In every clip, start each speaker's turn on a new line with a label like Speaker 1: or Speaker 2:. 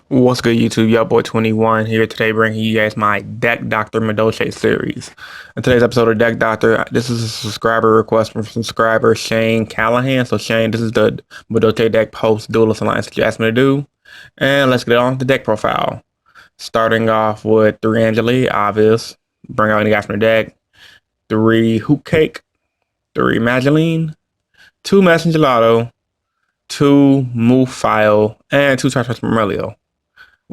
Speaker 1: What's good, YouTube? Yo, boy 21 here today, bringing you guys my Deck Doctor Madolches series. In today's episode of Deck Doctor, this is a subscriber request from subscriber Shane Callahan. So, Shane, this is the Madolche deck post Duelist Alliance that you asked me to do. And let's get on with the deck profile. Starting off with 3 Angeli, obvious. Bring out any guys from the deck. 3 Hoop Cake. 3 Mageline. 2 Messenger Lotto. 2 Move File. And 2 Charge Marmelio.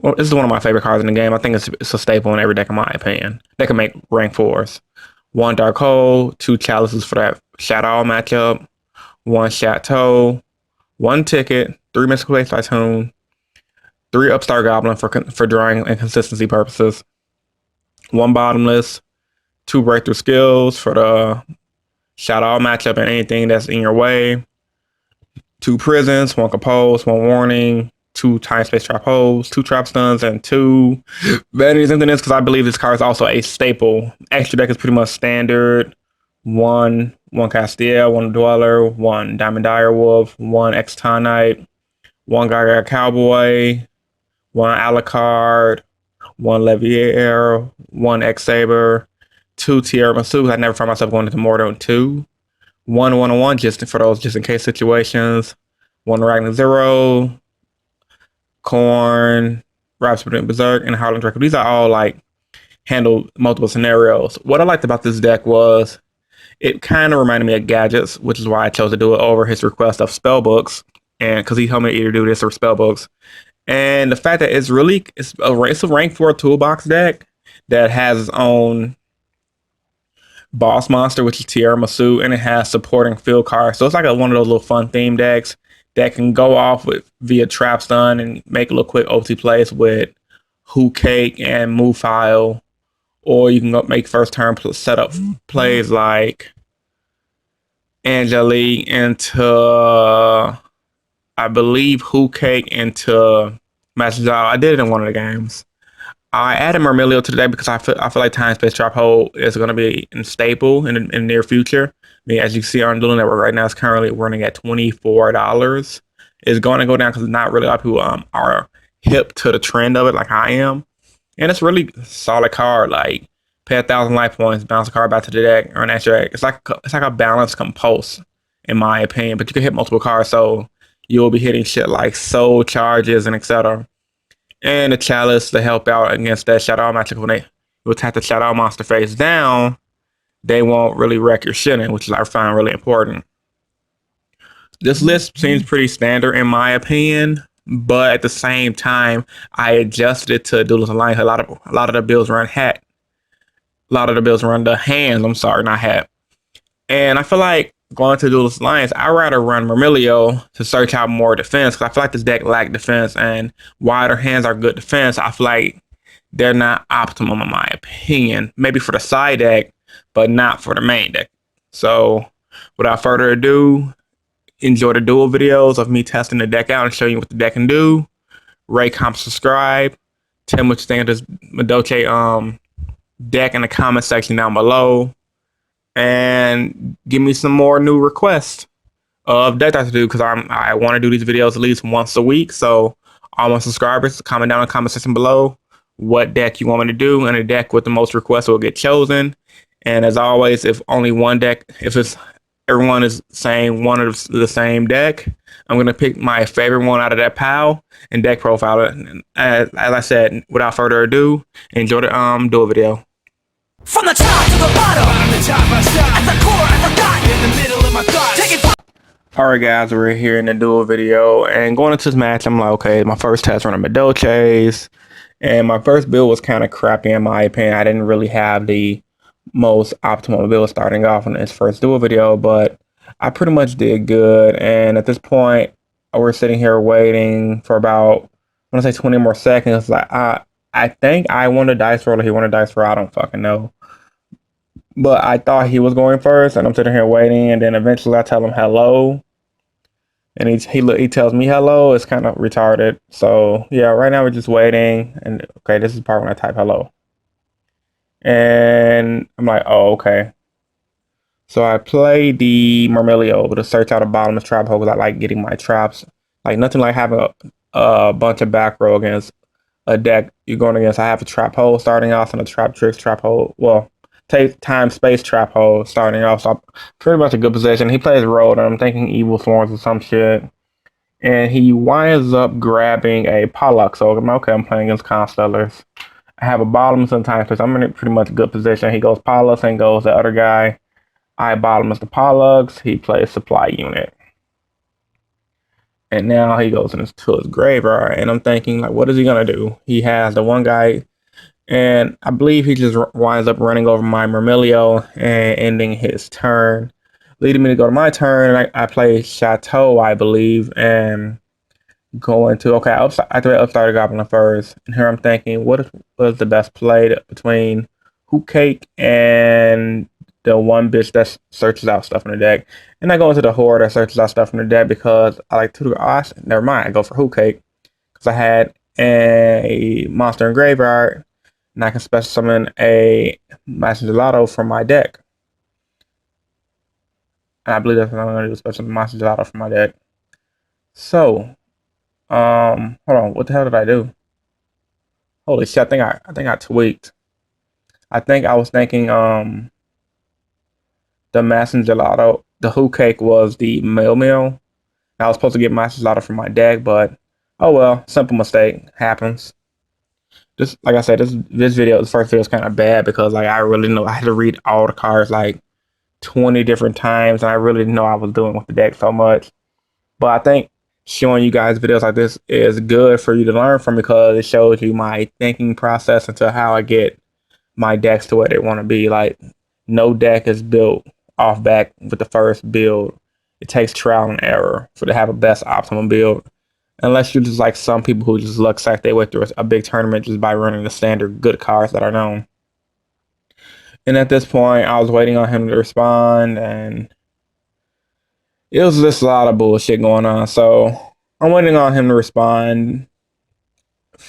Speaker 1: Well, this is one of my favorite cards in the game. I think it's a staple in every deck, in my opinion. They can make rank 4s. 1 Dark Hole, 2 Chalices for that Shadow matchup, 1 Chateau, 1 Ticket, 3 Mystical Place Tycoon, 3 Upstart Goblin for drawing and consistency purposes, 1 Bottomless, 2 Breakthrough Skills for the Shadow matchup and anything that's in your way, 2 Prisons, 1 Compose, 1 Warning, 2 Time Space Trap Holes, 2 Trap Stuns, and 2 Vanity's Emptiness, because I believe this card is also a staple. Extra deck is pretty much standard. 1 Castiel, 1 Dweller, 1 Diamond Direwolf, 1 Extonite, 1 Gaga Cowboy, 1 Alucard, 1 Leviair, 1 X-Saber, 2 Tiramisu. I never find myself going into more than 2. 1 101 just for those just in case situations. 1 Ragnar Zero, Corn, Rapid Berserk, and Harlem Draco. These are all like handle multiple scenarios. What I liked about this deck was it kind of reminded me of Gadgets, which is why I chose to do it over his request of Spellbooks, and because he told me to either do this or Spellbooks. And the fact that it's a rank 4 toolbox deck that has its own boss monster, which is Tiramisu, and it has supporting field cards. So it's like one of those little fun theme decks that can go off with via Trap Stun and make a little quick OT plays with Hoop Cake and Move File. Or you can go make first turn setup plays like Angelique into, I believe, Hoop Cake into Messenger. I did it in one of the games. I added Marmelio to the deck because I feel like Time Space Trap Hole is going to be a staple in the near future. I mean, as you see on Dueling Network right now, it's currently running at $24. It's going to go down because not really a lot of people are hip to the trend of it like I am. And it's really a solid card. Like, pay 1,000 life points, bounce a card back to the deck, earn extra deck. It's like a balanced compulse, in my opinion. But you can hit multiple cards, so you'll be hitting shit like Soul Charges and etc. And the Chalice to help out against that Shadow matchup. When you attack the Shadow monster face down, they won't really wreck your shit in, which I find really important. This list seems pretty standard in my opinion, but at the same time, I adjusted it to Duelist Alliance. A lot of the builds run hat. A lot of the builds run the hands. I'm sorry, not hat. And I feel like going to Duelist Alliance, I'd rather run Marmelio to search out more defense, because I feel like this deck lacks defense, and while their hands are good defense, I feel like they're not optimum in my opinion. Maybe for the side deck, but not for the main deck. So without further ado, enjoy the duel videos of me testing the deck out and showing you what the deck can do. Rate, comment, subscribe. Tell me what you think of this Madolche deck in the comment section down below. And give me some more new requests of deck to do, because I want to do these videos at least once a week. So all my subscribers, comment down in the comment section below what deck you want me to do, and the deck with the most requests will get chosen. And as always, if only one deck, if everyone is saying one of the same deck, I'm gonna pick my favorite one out of that pile and deck profile it. As I said, without further ado, enjoy the duel video.
Speaker 2: From the top to the bottom, at the core, at the dot, in the middle of my thoughts.
Speaker 1: Alright guys, we're here in the duel video, and going into this match, I'm like, okay, my first test running Madolches, and my first build was kind of crappy in my opinion. I didn't really have the most optimal build starting off in this first duel video, but I pretty much did good. And at this point, we're sitting here waiting for about, I want to say 20 more seconds. Like I think I won the dice roll, or he won the dice roll, I don't fucking know. But I thought he was going first, and I'm sitting here waiting, and then eventually I tell him hello, and he tells me hello. It's kind of retarded. So yeah, right now we're just waiting, and okay, this is the part when I type hello. And I'm like, oh, okay. So I play the Marmelio to search out a bottomless trap hole, because I like getting my traps. Like, nothing like having a bunch of back row against a deck you're going against. I have a trap hole starting off and a trap tricks trap hole. Well, take time space trap hole starting off. So I'm pretty much a good position. He plays road, and I'm thinking evil swarms or some shit. And he winds up grabbing a Pollux. So I'm okay. I'm playing against Constellars. I have a bottom sometimes because I'm in a pretty much a good position. He goes Pollux and goes the other guy. I bottom is the Pollux. He plays supply unit. And now he goes into his graveyard. And I'm thinking, like, what is he going to do? He has the one guy. And I believe he just winds up running over my Myrmilio and ending his turn, leading me to go to my turn. And I play Chateau, I believe, and go into, okay, I threw Upstarter Goblin first. And here I'm thinking, what was the best play between Hoop Cake and the one bitch that searches out stuff in the deck? And I go into the Horde that searches out stuff in the deck because I like to, never mind, I go for Hoop Cake because I had a monster in graveyard and I can special summon a Master Gelato from my deck. And I believe that's what I'm going to do, special Master Gelato from my deck. So, hold on, what the hell did I do? Holy shit, I think I tweaked. I think I was thinking the Master Gelato, the Who Cake was the Meal. I was supposed to get Master Gelato from my deck, but oh well, simple mistake, happens. Just like I said, this first video is kind of bad because like I really know I had to read all the cards like 20 different times, and I really didn't know I was doing with the deck so much. But I think showing you guys videos like this is good for you to learn from because it shows you my thinking process into how I get my decks to where they want to be. Like no deck is built off back with the first build. It takes trial and error for to have a best optimum build. Unless you're just like some people who just luck sack their way through a big tournament just by running the standard good cards that are known. And at this point, I was waiting on him to respond, and it was just a lot of bullshit going on. So I'm waiting on him to respond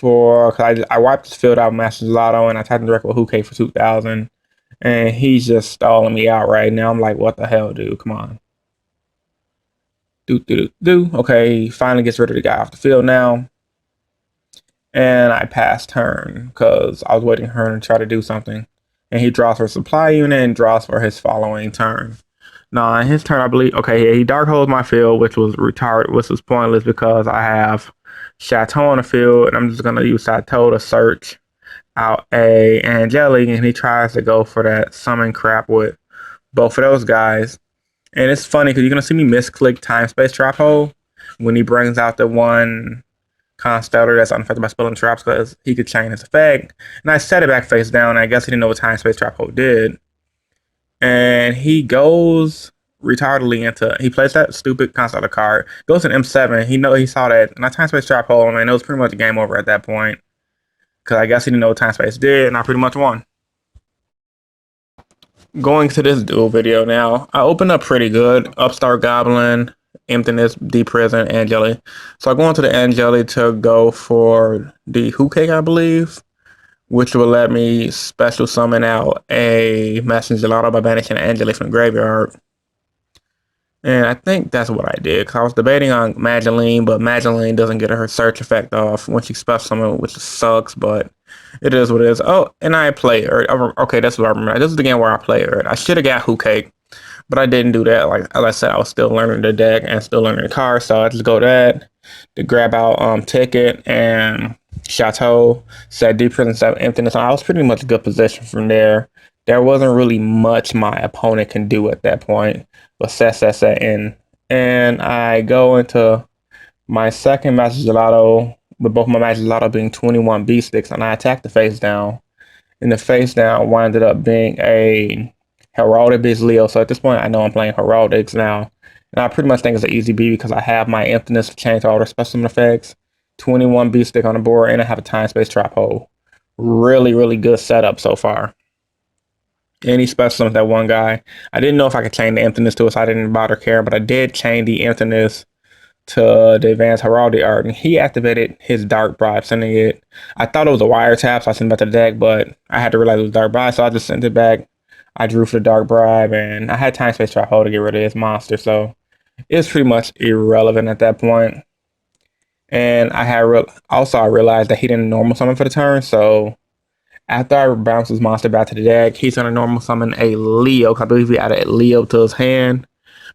Speaker 1: cause I wiped his field out with Master Gelato and I typed in direct with Who K for 2000, and he's just stalling me out right now. I'm like, what the hell, dude? Come on. Okay, he finally gets rid of the guy off the field now. And I passed turn because I was waiting for him to try to do something. And he draws for a supply unit and draws for his following turn. Now, in his turn, I believe, okay, yeah, he dark holds my field, which was retarded, which was pointless because I have Chateau on the field, and I'm just going to use Chateau to search out a Angelic, and he tries to go for that summon crap with both of those guys. And it's funny because you're going to see me misclick Time Space Trap Hole when he brings out the one Constellar that's unaffected by spelling traps because he could chain his effect. And I set it back face down, and I guess he didn't know what Time Space Trap Hole did. And he goes retardedly into, he plays that stupid Constellar card, goes to M7. He saw that, and I Time Space Trap Hole, and it was pretty much a game over at that point because I guess he didn't know what Time Space did, and I pretty much won. Going to this duel video now, I opened up pretty good. Upstart Goblin, Emptiness, Deep Prison, Angelic. So I go into the Angelic to go for the Who Cake, I believe, which will let me special summon out a Master Gelato by banishing Angelic from the graveyard. And I think that's what I did, because I was debating on Madeline, but Madeline doesn't get her search effect off when she special summons, which sucks, but it is what it is. Oh, and I play her. Okay, that's what I remember. This is the game where I play her. I should have got Who Cake, but I didn't do that. Like as I said, I was still learning the deck and still learning the card, so I just go that to grab out Ticket and Chateau, set Deep Prison, set Emptiness. I was pretty much a good position from there. There wasn't really much my opponent can do at that point, but set in. And I go into my second Master Gelato, with both my Master Gelato being 21 B-sticks, and I attack the face down. And the face down winded up being a Heraldic Beast Leo. So at this point, I know I'm playing Heraldics now. And I pretty much think it's an easy B because I have my Emptiness to change all the special effects. 21 B-stick on the board, and I have a Time Space Trap Hole. Really, really good setup so far. Any special with that one guy. I didn't know if I could chain the Emptiness to it, so I didn't bother caring, but I did chain the Emptiness to the Advanced Heraldic Art, and he activated his Dark Bribe, sending it. I thought it was a wiretap, so I sent it back to the deck, but I had to realize it was Dark Bribe, so I just sent it back. I drew for the Dark Bribe, and I had Time Space Trap Hole to get rid of his monster, so it was pretty much irrelevant at that point. And I realized that he didn't normal summon for the turn, so after I bounce his monster back to the deck, he's gonna normal summon a Leo, 'cause I believe he added a Leo to his hand,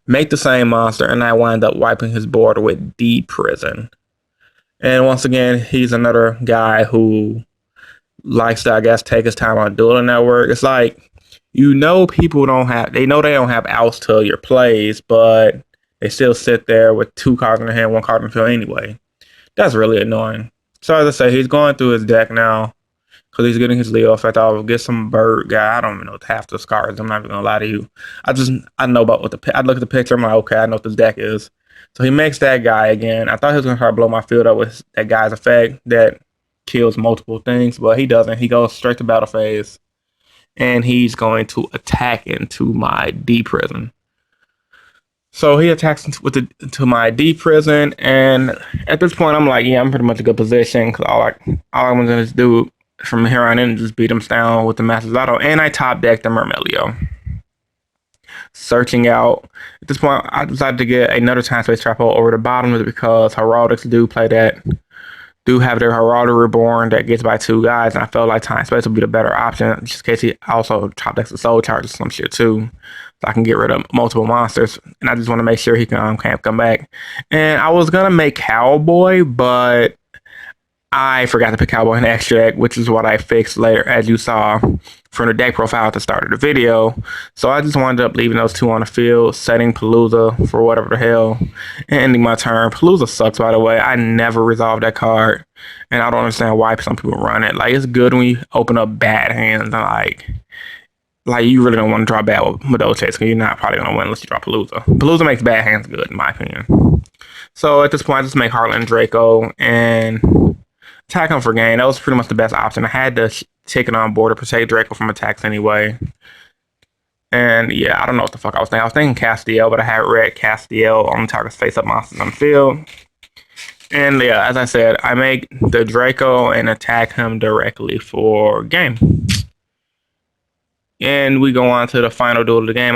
Speaker 1: make the same monster, and I wind up wiping his board with D Prison. And once again, he's another guy who likes to, I guess, take his time on Dueling Network. It's like, people they know they don't have outs to your plays, but they still sit there with 2 cards in their hand, 1 card in the field anyway. That's really annoying. So as I say, he's going through his deck now because he's getting his Leo effect. I'll get some bird guy. I don't even know half the cards. I'm not even gonna lie to you. I know about I look at the picture. I'm like, okay, I know what this deck is. So he makes that guy again. I thought he was gonna try to blow my field up with that guy's effect that kills multiple things, but he doesn't. He goes straight to battle phase, and he's going to attack into my D Prison. So he attacks into my D Prison, and at this point, I'm like, yeah, I'm pretty much in a good position because all I'm gonna do from here on in is just beat him down with the Master's Auto, and I top deck the Mermelio. Searching out. At this point, I decided to get another Time Space Trap Hole over the bottom because Heraldics do have their Heraldic Reborn that gets by 2 guys, and I felt like Time Space would be the better option, just in case he also top decks a Soul Charge or some shit too, so I can get rid of multiple monsters, and I just want to make sure he can't come back. And I was gonna make Cowboy, but I forgot to pick Cowboy in the extra deck, which is what I fixed later, as you saw from the deck profile at the start of the video. So I just wound up leaving those 2 on the field, setting Palooza for whatever the hell, and ending my turn. Palooza sucks, by the way. I never resolved that card, and I don't understand why some people run it. Like, it's good when you open up bad hands, and like you really don't want to draw bad with Madolches, because you're not probably going to win unless you draw Palooza. Palooza makes bad hands good, in my opinion. So at this point, I just make Heartland Draco, and attack him for gain. That was pretty much the best option. I had to take it on board to protect Draco from attacks anyway. And yeah, I don't know what the fuck I was thinking. I was thinking Castiel, but I had red Castiel on target's face-up monsters on the field. And yeah, as I said, I make the Draco and attack him directly for game. And we go on to the final duel of the game.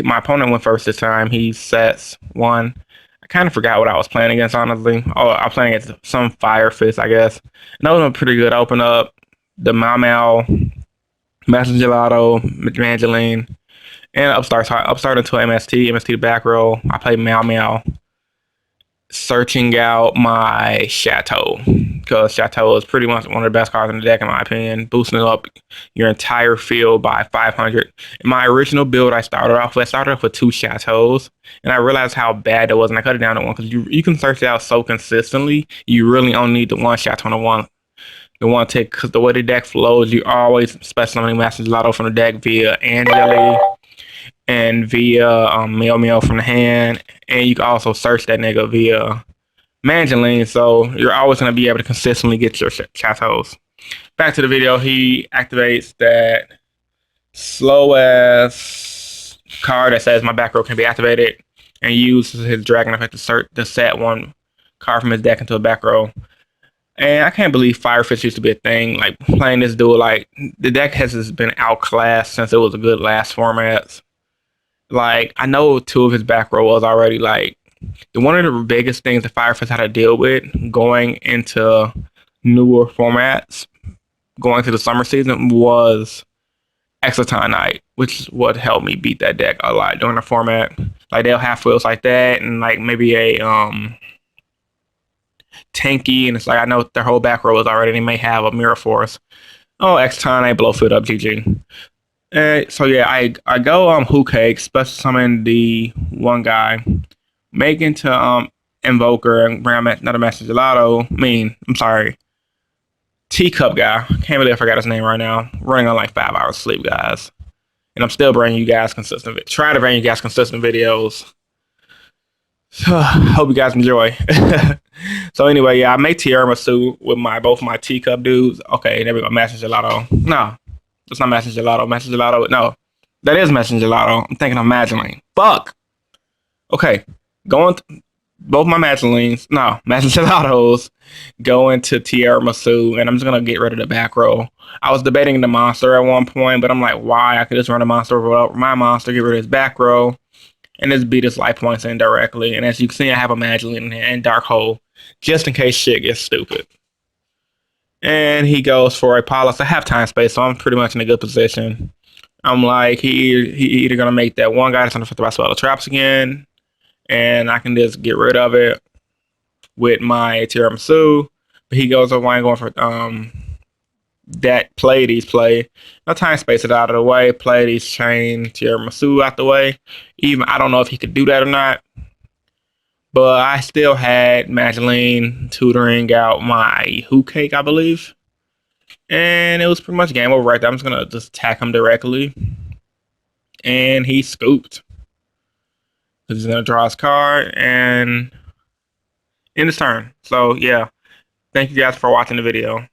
Speaker 1: My opponent went first this time. He sets 1. Kind of forgot what I was playing against, honestly. Oh, I was playing against some Fire Fist, I guess. And that was pretty good. I opened up the Mau, Master Gelato, Evangeline, and Upstart into MST the back row. I played Mau, searching out my Chateau, because Chateau is pretty much one of the best cards in the deck, in my opinion, boosting up your entire field by 500. In my original build, I started off with 2 Chateaus, and I realized how bad that was, and I cut it down to 1, because you can search it out so consistently. You really only need the 1 Chateau and the one tick, because the way the deck flows, you always special summoning Master Gelato from the deck via Angeli and via Meow from the hand, and you can also search that nigga via Mangeline, so you're always going to be able to consistently get your Chateaus. Back to the video, he activates that slow ass card that says my back row can be activated, and uses his dragon effect to set 1 card from his deck into a back row. And I can't believe Fire Fist used to be a thing. Like, playing this duel, like, the deck has been outclassed since it was a good last formats. Like, I know 2 of his back row was already, like, one of the biggest things that Fire Fist had to deal with going into newer formats, going to the summer season, was Exoton Knight, which is what helped me beat that deck a lot during the format. Like, they'll have foils like that, and, like, maybe a, tanky, and it's like, I know their whole back row is already, they may have a Mirror Force. Oh, Exoton Knight, blow field up, GG. And so yeah, I go Who Cake, special summon the 1 guy, make into Invoker, and bring another Master Gelato. I'm sorry, Teacup guy. Can't believe I forgot his name right now. Running on like 5 hours sleep, guys. And I'm still bringing you guys trying to bring you guys consistent videos. So, hope you guys enjoy. So anyway, yeah, I made Tiramisu with both my Teacup dudes. Okay, there we go, Master Gelato. No, it's not Master Gelato. Master Gelato, no. That is Master Gelato. I'm thinking of Mageline. Fuck! Okay, both my Magelines, Master Gelatos, go into Tiramisu, and I'm just gonna get rid of the back row. I was debating the monster at one point, but I'm like, why? I could just run a monster over my monster, get rid of his back row, and just beat his life points indirectly. And as you can see, I have a Madeline and Dark Hole, just in case shit gets stupid. And he goes for a Paulus. I have time space, so I'm pretty much in a good position. I'm like, he either gonna make that one guy that's unaffected by spell traps again, and I can just get rid of it with my tiramisu. But he goes over and going for that Pleiades play. No time space it out of the way. Pleiades chain tiramisu out the way. Even I don't know if he could do that or not. But I still had Madeline tutoring out my Who Cake, I believe. And it was pretty much game over right there. I'm just gonna just attack him directly. And he scooped. He's gonna draw his card and end his turn. So yeah. Thank you guys for watching the video.